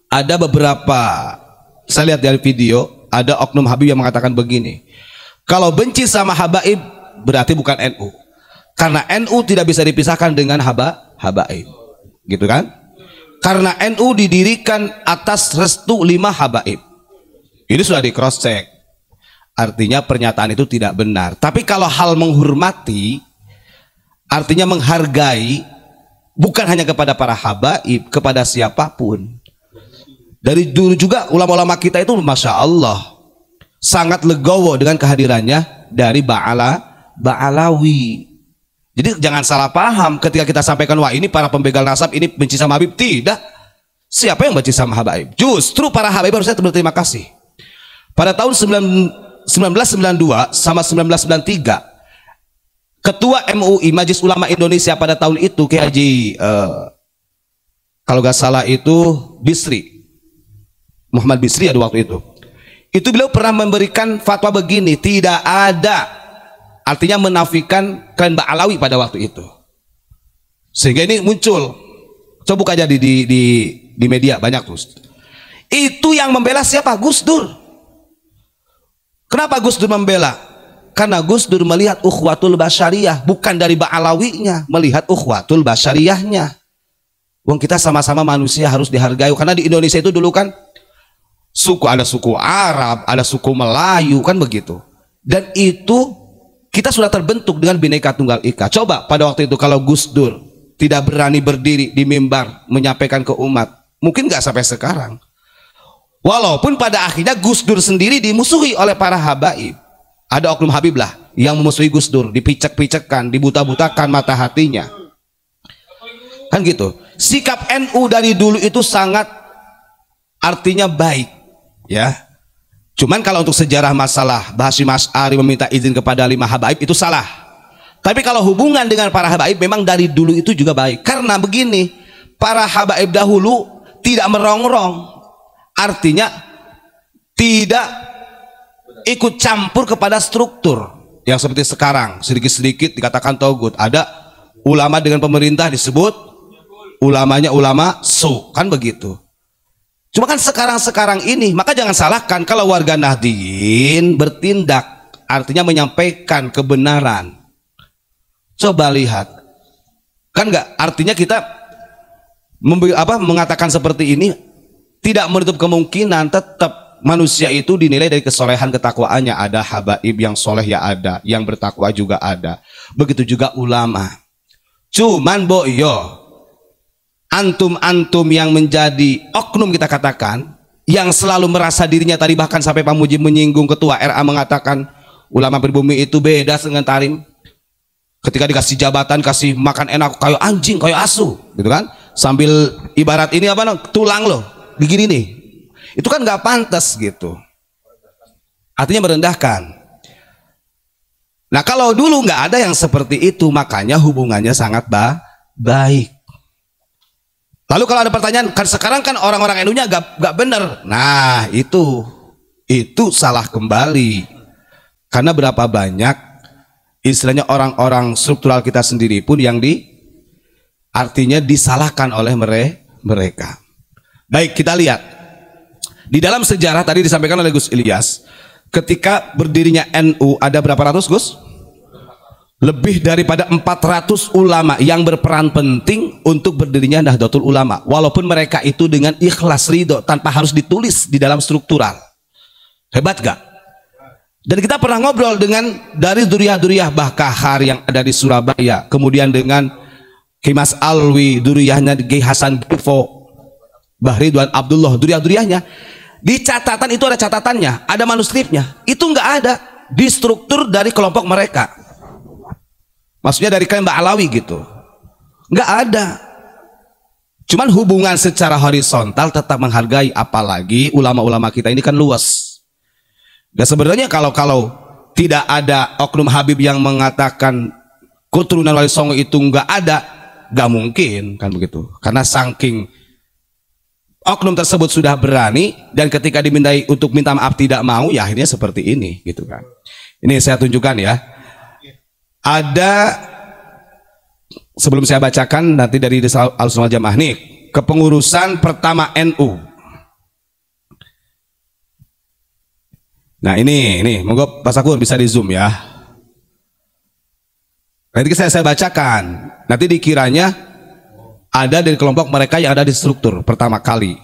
ada beberapa, saya lihat dari video, ada oknum Habib yang mengatakan begini, kalau benci sama habaib berarti bukan NU, karena NU tidak bisa dipisahkan dengan habaib, gitu kan? Karena NU didirikan atas restu 5 habaib. Ini sudah di cross check, artinya pernyataan itu tidak benar. Tapi kalau hal menghormati, artinya menghargai, bukan hanya kepada para habaib, kepada siapapun. Dari dulu juga ulama-ulama kita itu Masya Allah sangat legowo dengan kehadirannya dari Ba'alawi. Jadi jangan salah paham ketika kita sampaikan, wah ini para pembegal nasab ini benci sama Habib. Tidak. Siapa yang benci sama habaib? Justru para habaib harusnya berterima kasih. Pada tahun 1992 sama 1993, Ketua MUI Majelis Ulama Indonesia pada tahun itu Kiai Haji kalau gak salah itu Bisri, Muhammad Bisri ada waktu itu beliau pernah memberikan fatwa begini, tidak ada, artinya menafikan klan Ba'alawi pada waktu itu. Sehingga ini muncul, coba buka aja di media banyak terus. Itu yang membela siapa? Gus Dur. Kenapa Gus Dur membela? Karena Gus Dur melihat ukhwatul basyariyah, bukan dari Ba'alawinya, melihat ukhwatul basyariyahnya. Wong kita sama-sama manusia harus dihargai. Karena di Indonesia itu dulu kan ada suku Arab, ada suku Melayu, kan begitu. Dan itu kita sudah terbentuk dengan Bhinneka Tunggal Ika. Coba pada waktu itu kalau Gus Dur tidak berani berdiri di mimbar menyampaikan ke umat, mungkin nggak sampai sekarang. Walaupun pada akhirnya Gus Dur sendiri dimusuhi oleh para habaib. Ada oknum Habib lah yang memusuhi Gus Dur, dipicek-picekkan, dibuta-butakan mata hatinya. Kan gitu. Sikap NU dari dulu itu sangat artinya baik, ya. Cuman kalau untuk sejarah masalah Hasyim Asy'ari meminta izin kepada 5 habaib itu salah. Tapi kalau hubungan dengan para habaib memang dari dulu itu juga baik. Karena begini, para habaib dahulu tidak merongrong, artinya tidak ikut campur kepada struktur yang seperti sekarang sedikit-sedikit dikatakan togut. Ada ulama dengan pemerintah disebut ulamanya ulama su, kan begitu. Cuma kan sekarang ini, maka jangan salahkan kalau warga Nahdliyin bertindak, artinya menyampaikan kebenaran. Coba lihat, kan nggak, artinya kita mengatakan seperti ini tidak menutup kemungkinan tetap manusia itu dinilai dari kesolehan ketakwaannya. Ada habaib yang soleh ya ada, yang bertakwa juga ada. Begitu juga ulama. Cuman boyo, antum yang menjadi oknum kita katakan, yang selalu merasa dirinya tadi, bahkan sampai Pak Mujib menyinggung ketua RA mengatakan ulama pribumi itu beda dengan tarim. Ketika dikasih jabatan, kasih makan enak kayak anjing, kayak asu, gitu kan? Sambil ibarat ini apa tulang loh, begini nih. Itu kan nggak pantas gitu. Artinya merendahkan. Nah kalau dulu nggak ada yang seperti itu, makanya hubungannya sangat baik. Lalu kalau ada pertanyaan, kan sekarang kan orang-orang NU-nya gak bener. Nah itu salah kembali. Karena berapa banyak istilahnya orang-orang struktural kita sendiri pun yang artinya disalahkan oleh mereka. Baik, kita lihat di dalam sejarah tadi disampaikan oleh Gus Ilyas, ketika berdirinya NU ada berapa ratus, Gus? Lebih daripada 400 ulama yang berperan penting untuk berdirinya Nahdlatul Ulama, walaupun mereka itu dengan ikhlas ridho tanpa harus ditulis di dalam struktural. Hebat gak? Dan kita pernah ngobrol dengan dari duriyah-duriyah Bahkahar yang ada di Surabaya, kemudian dengan Kimas Alwi, duriyahnya Kiai Hasan Bifo, Bahridwan Abdullah, duriyah-duriyahnya. Di catatan itu ada catatannya, ada manuskripnya. Itu nggak ada di struktur dari kelompok mereka. Maksudnya dari klan Ba'alawi gitu, nggak ada. Cuman hubungan secara horizontal tetap menghargai, apalagi ulama-ulama kita ini kan luas. Dan sebenarnya kalau tidak ada oknum Habib yang mengatakan keturunan Wali Songo itu nggak ada, nggak mungkin kan begitu. Karena saking oknum tersebut sudah berani, dan ketika dimintai untuk minta maaf tidak mau, ya akhirnya seperti ini gitu kan. Ini saya tunjukkan ya. Ada, sebelum saya bacakan nanti dari Ahlussunnah Jamaah nih, kepengurusan pertama NU Nah ini, monggo Pak Sakur bisa di zoom ya. Nanti saya bacakan. Nanti dikiranya ada dari kelompok mereka yang ada di struktur pertama kali.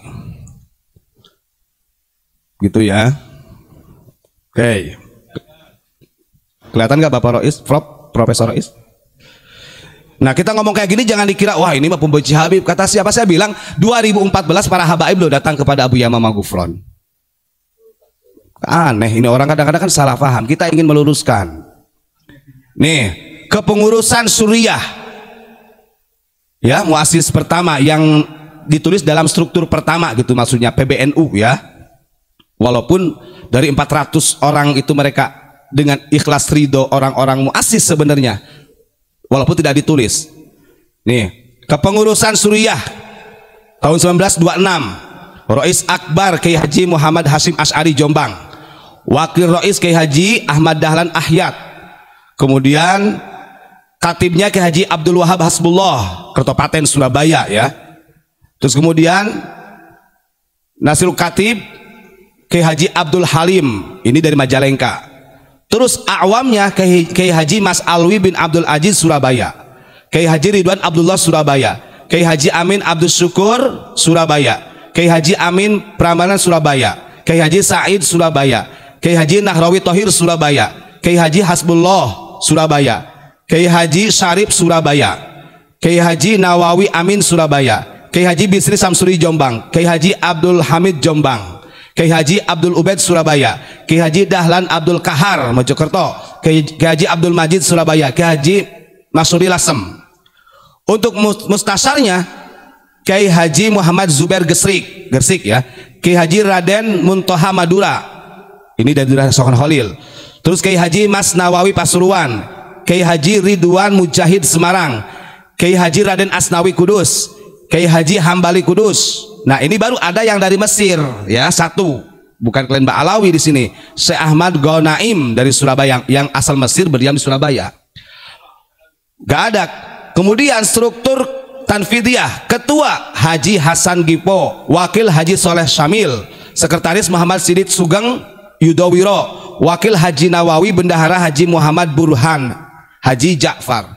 Gitu ya. Oke. Kelihatan nggak Bapak Rois, Profesor Rois? Nah kita ngomong kayak gini jangan dikira wah ini mah pembenci Habib. Kata siapa? Saya bilang 2014 para habaib loh datang kepada Abu Yamamah Ghufron. Aneh ini orang kadang-kadang kan salah paham. Kita ingin meluruskan. Nih kepengurusan Suriah ya, muassis pertama yang ditulis dalam struktur pertama gitu maksudnya PBNU ya. Walaupun dari 400 orang itu mereka dengan ikhlas ridho orang-orang muassis sebenarnya. Walaupun tidak ditulis. Nih, kepengurusan Suriah tahun 1926. Rois Akbar Kiai Haji Muhammad Hashim Asy'ari Jombang. Wakil Rois Kiai Haji Ahmad Dahlan Ahyat. Kemudian katibnya Kiai Haji Abdul Wahab Hasbullah Kertopaten Surabaya ya. Terus kemudian Nasirul Katib Kiai Haji Abdul Halim, ini dari Majalengka. Terus awamnya Kiai Haji Mas Alwi bin Abdul Aziz Surabaya, Kiai Haji Ridwan Abdullah Surabaya, Kiai Haji Amin Abdul Syukur Surabaya, Kiai Haji Amin Prambanan Surabaya, Kiai Haji Said Surabaya, Kiai Haji Nahrawi Thohir Surabaya, Kiai Haji Hasbullah Surabaya, Kiai Haji Syarif Surabaya, Kiai Haji Nawawi Amin Surabaya, Kiai Haji Bisri Samsuri Jombang, Kiai Haji Abdul Hamid Jombang, Kiai Haji Abdul Ubaid Surabaya, Kiai Haji Dahlan Abdul Kahar Mojokerto, Kiai Haji Abdul Majid Surabaya, Kiai Haji Masuri Lasem. Untuk mustasyarnya Kiai Haji Muhammad Zubair Gersik ya, Kiai Haji Raden Muntoha Madura, ini dari daerah Sokan Khalil. Terus Kiai Haji Mas Nawawi Pasuruan, Kiai Haji Ridwan Mujahid Semarang, Kiai Haji Raden Asnawi Kudus, Kiai Haji Hambali Kudus. Nah ini baru ada yang dari Mesir ya, satu, bukan klan Mbak Alawi di sini. Syekh Ahmad Ghanaim dari Surabaya yang asal Mesir berdiam di Surabaya. Gak ada. Kemudian struktur Tanfidiyah, ketua Haji Hasan Gipo, wakil Haji Soleh Syamil, sekretaris Muhammad Sidit Sugeng Yudowiro, wakil Haji Nawawi, bendahara Haji Muhammad Burhan, Haji Ja'far.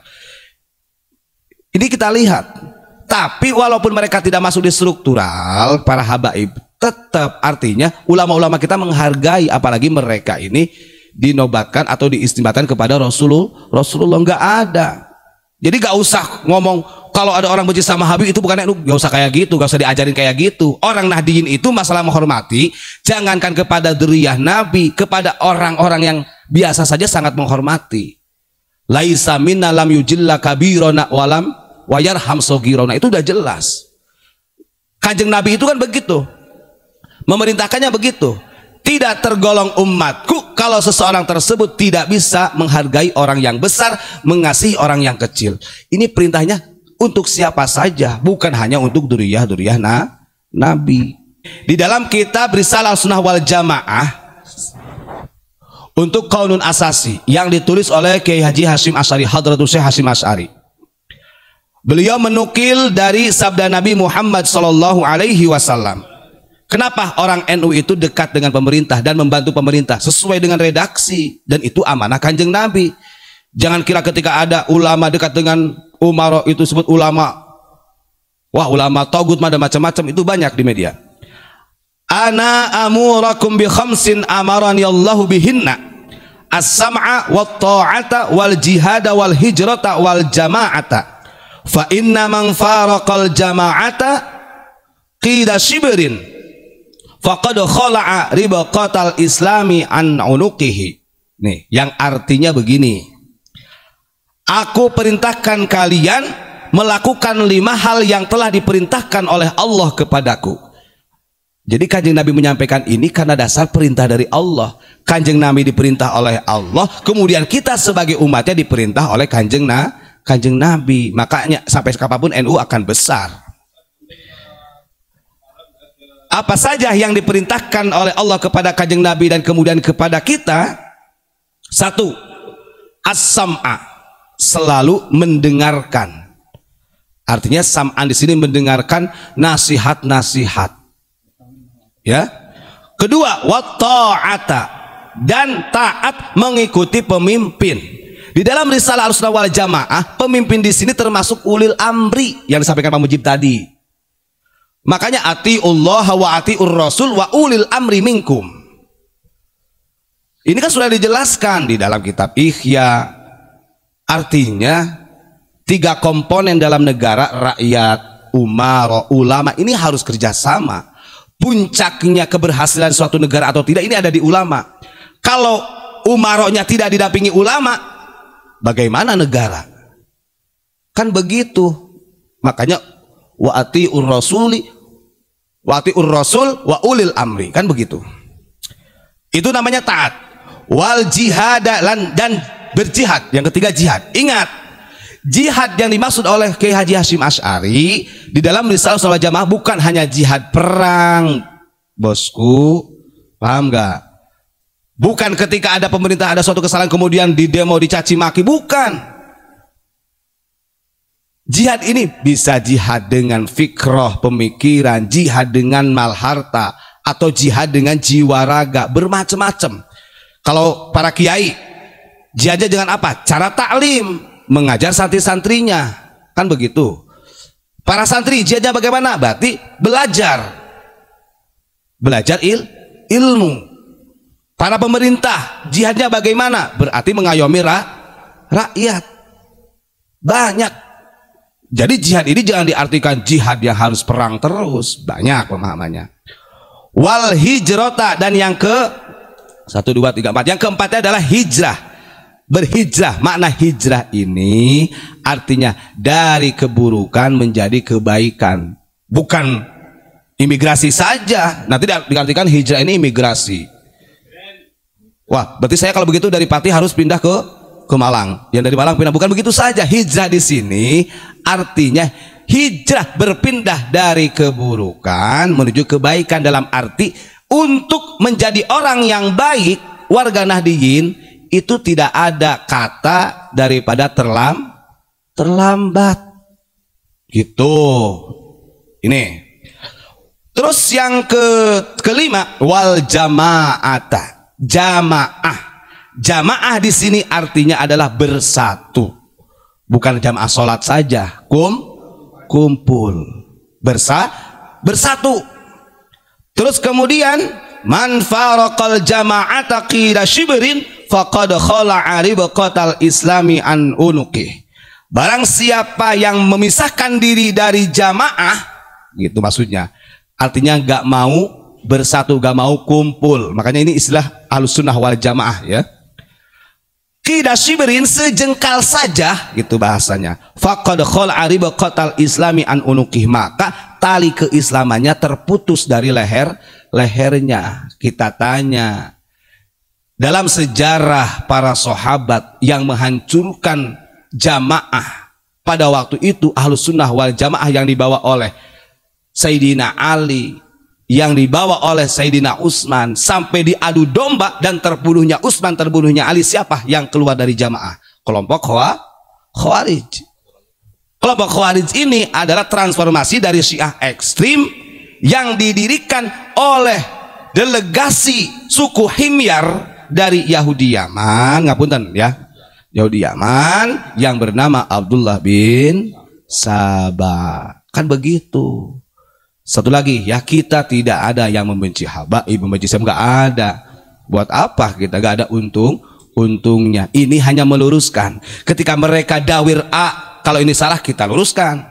Ini kita lihat. Tapi walaupun mereka tidak masuk di struktural para habaib, tetap artinya ulama-ulama kita menghargai, apalagi mereka ini dinobatkan atau diistimbatkan kepada Rasulullah. Nggak ada. Jadi nggak usah ngomong kalau ada orang benci sama Habib itu bukan NU, nggak usah kayak gitu, nggak usah diajarin kayak gitu. Orang Nahdiyin itu masalah menghormati, jangankan kepada dzurriyyah Nabi, kepada orang-orang yang biasa saja sangat menghormati. Laisa minna lam yujilla kabirona walam wayarham sogirona, itu udah jelas. Kanjeng Nabi itu kan begitu, memerintahkannya begitu. Tidak tergolong umatku kalau seseorang tersebut tidak bisa menghargai orang yang besar, mengasihi orang yang kecil. Ini perintahnya untuk siapa saja, bukan hanya untuk dzurriyyah Nabi. Di dalam kitab Risalah Sunnah wal Jamaah untuk Qaunun Asasi yang ditulis oleh Kiai Haji Hashim Asy'ari, Hadratus Syekh Hashim Asy'ari, beliau menukil dari sabda Nabi Muhammad Sallallahu Alaihi Wasallam. Kenapa orang NU itu dekat dengan pemerintah dan membantu pemerintah sesuai dengan redaksi, dan itu amanah Kanjeng Nabi. Jangan kira ketika ada ulama dekat dengan umara itu sebut ulama, wah ulama togut ada macam-macam, itu banyak di media. Ana amurakum bi khamsin amarani Allahu bihinna, as-sam'a wat ta'ata wal jihada wal hijrata wal jama'ata. Fa inna man faraqal jama'ata qida shibrin faqad khala'a ribaqatal islami an unuqihi. Nih, yang artinya begini. Aku perintahkan kalian melakukan 5 hal yang telah diperintahkan oleh Allah kepadaku. Jadi Kanjeng Nabi menyampaikan ini karena dasar perintah dari Allah. Kanjeng Nabi diperintah oleh Allah, kemudian kita sebagai umatnya diperintah oleh Kanjeng Nabi. Makanya sampai kapanpun NU akan besar. Apa saja yang diperintahkan oleh Allah kepada Kanjeng Nabi dan kemudian kepada kita? 1. As-sam'a, selalu mendengarkan. Artinya sam'an di sini mendengarkan nasihat-nasihat. Ya. 2. Wat ta'ata, dan taat mengikuti pemimpin. Di dalam risalah Ahlussunnah wal Jamaah, pemimpin di sini termasuk ulil amri yang disampaikan Pak Mujib tadi. Makanya atiullah wa atiur rasul wa ulil amri minkum. Ini kan sudah dijelaskan di dalam kitab Ihya. Artinya 3 komponen dalam negara, rakyat, umara, ulama, ini harus kerjasama. Puncaknya keberhasilan suatu negara atau tidak ini ada di ulama. Kalau umaronya tidak didampingi ulama, bagaimana negara? Kan begitu. Makanya wa atiur rasuli wa atiur rasul wa ulil amri, kan begitu. Itu namanya taat. Wal jihad dan berjihad. Yang ketiga jihad. Ingat, jihad yang dimaksud oleh Kiai Haji Hasyim Asy'ari di dalam risalah Ahlussunnah wal Jamaah bukan hanya jihad perang, bosku, paham nggak? Bukan ketika ada pemerintah ada suatu kesalahan kemudian di demo dicaci maki, bukan. Jihad ini bisa jihad dengan fikroh pemikiran, jihad dengan mal harta, atau jihad dengan jiwa raga, bermacam-macam. Kalau para kiai jihadnya dengan apa? Cara taklim, mengajar santri-santrinya, kan begitu. Para santri jihadnya bagaimana? Berarti belajar ilmu. Para pemerintah jihadnya bagaimana? Berarti mengayomi rakyat. Banyak. Jadi jihad ini jangan diartikan jihad yang harus perang terus, banyak pemahamannya. Wal hijrota, dan yang ke 1, 2, 3, 4, yang keempatnya adalah hijrah. Berhijrah, makna hijrah ini artinya dari keburukan menjadi kebaikan, bukan imigrasi saja. Nanti diartikan hijrah ini imigrasi. Wah, berarti saya kalau begitu dari Pati harus pindah ke Malang. Yang dari Malang pindah, bukan begitu saja. Hijrah di sini artinya hijrah berpindah dari keburukan menuju kebaikan, dalam arti untuk menjadi orang yang baik, warga Nahdiyin itu tidak ada kata daripada terlambat gitu. Ini terus yang kelima, wal jamaata, jamaah di sini artinya adalah bersatu, bukan jamaah sholat saja, kumpul, bersatu. Terus kemudian man faraqal jama'ata qila shibrin faqad khala'a ribqatal islami an unuqih. Barang siapa yang memisahkan diri dari jamaah, gitu maksudnya. Artinya gak mau bersatu, gak mau kumpul. Makanya ini istilah Ahlussunnah wal Jamaah ya. Qila shibrin, sejengkal saja, gitu bahasanya. Faqad khala'a ribqatal islami an unuqih, maka tali keislamannya terputus dari lehernya. Kita tanya, dalam sejarah para sahabat yang menghancurkan jamaah pada waktu itu, Ahlussunnah wal Jamaah yang dibawa oleh Sayyidina Ali, yang dibawa oleh Sayyidina Utsman, sampai diadu domba dan terbunuhnya Utsman, terbunuhnya Ali, siapa yang keluar dari jamaah? Kelompok Khawarij. Kelompok Khawarij ini adalah transformasi dari Syiah ekstrim yang didirikan oleh delegasi suku Himyar dari Yahudi Yaman, ngapunten ya, Yahudi Yaman yang bernama Abdullah bin Sabah. Kan begitu. Satu lagi ya, kita tidak ada yang membenci Habaib, membenci Islam, nggak ada. Buat apa kita? Nggak ada untungnya. Ini hanya meluruskan. Ketika mereka dawir A, kalau ini salah kita luruskan.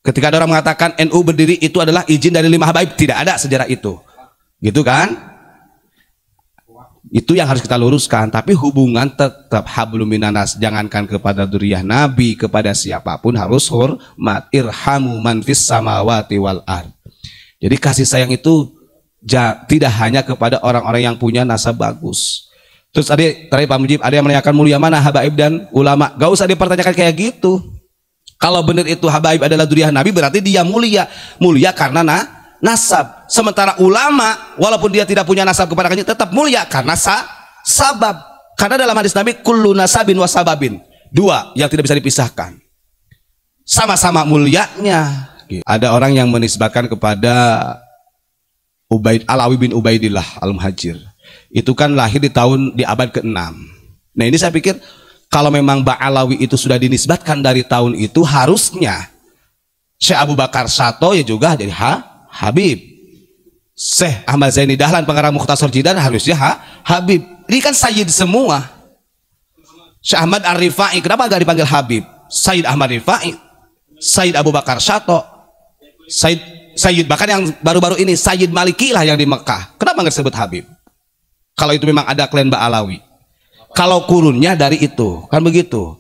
Ketika ada orang mengatakan NU berdiri itu adalah izin dari 5 habaib, tidak ada sejarah itu, gitu kan? Itu yang harus kita luruskan. Tapi hubungan tetap hablum minanas, jangankan kepada dzurriyyah Nabi, kepada siapapun harus hormat. Irhamu man fis samawati wal ard. Jadi kasih sayang itu tidak hanya kepada orang-orang yang punya nasab bagus. Terus tadi Pak Mujib ada yang menanyakan mulia mana habaib dan ulama. Gak usah dipertanyakan kayak gitu. Kalau benar itu habaib adalah dzurriyyah Nabi, berarti dia mulia karena nasab. Sementara ulama walaupun dia tidak punya nasab kepada kami tetap mulia karena sabab. Karena dalam hadis Nabi kullu nasabin wasababin, 2 yang tidak bisa dipisahkan, sama-sama mulianya. Ada orang yang menisbahkan kepada Alawi bin Ubaidillah Al-Muhajir, Itu kan lahir di abad ke-6. Nah ini saya pikir kalau memang Ba'alawi itu sudah dinisbatkan dari tahun itu, harusnya Syekh Abu Bakar Sato ya juga jadi Habib. Syekh Ahmad Zaini Dahlan pengarang Mukhtasar Jidan harusnya Habib. Ini kan Sayyid semua. Syekh Ahmad Ar-Rifai kenapa gak dipanggil Habib? Sayyid Ahmad Rifai, Sayyid Abu Bakar Sato, Sayyid bahkan yang baru-baru ini Sayyid Maliki lah yang di Mekah. Kenapa nggak disebut Habib? Kalau itu memang ada klan Ba'alawi. Kalau kurunnya dari itu, kan begitu.